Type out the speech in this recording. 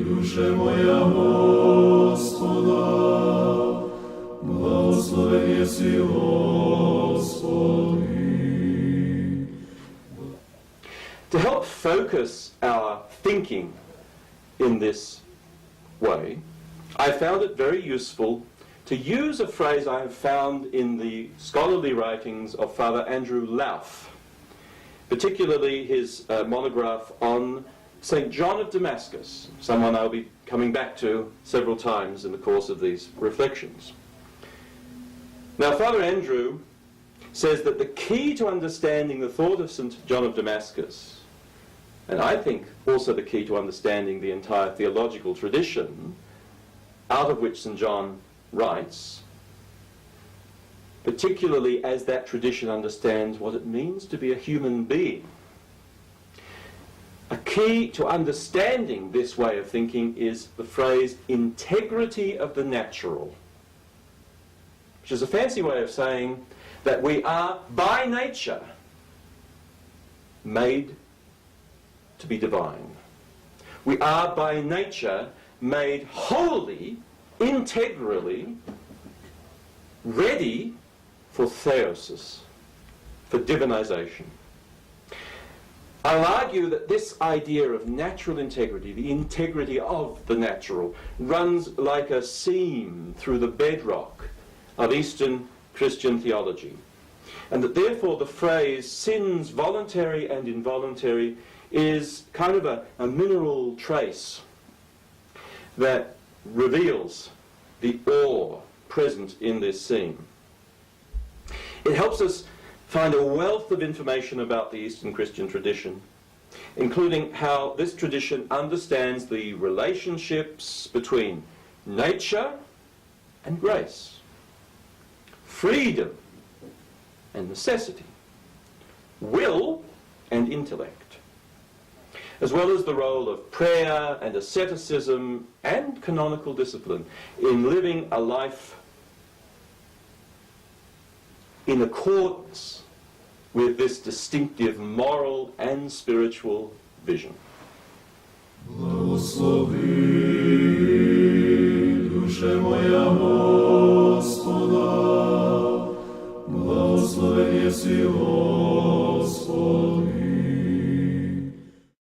duše moja Gospoda, blagosloven jesi Gospodi. To help focus our thinking in this way, I found it very useful to use a phrase I have found in the scholarly writings of Father Andrew Lauf, particularly his monograph on St. John of Damascus, someone I'll be coming back to several times in the course of these reflections. Now, Father Andrew says that the key to understanding the thought of St. John of Damascus, and I think also the key to understanding the entire theological tradition out of which St. John writes, particularly as that tradition understands what it means to be a human being. A key to understanding this way of thinking is the phrase integrity of the natural, which is a fancy way of saying that we are by nature made to be divine. We are by nature made wholly, integrally ready for theosis, for divinization. I'll argue that this idea of natural integrity, the integrity of the natural, runs like a seam through the bedrock of Eastern Christian theology, and that therefore the phrase sins voluntary and involuntary is kind of a mineral trace that reveals the ore present in this seam. It helps us find a wealth of information about the Eastern Christian tradition, including how this tradition understands the relationships between nature and grace, freedom and necessity, will and intellect, as well as the role of prayer and asceticism and canonical discipline in living a life in accordance with this distinctive moral and spiritual vision. Благослови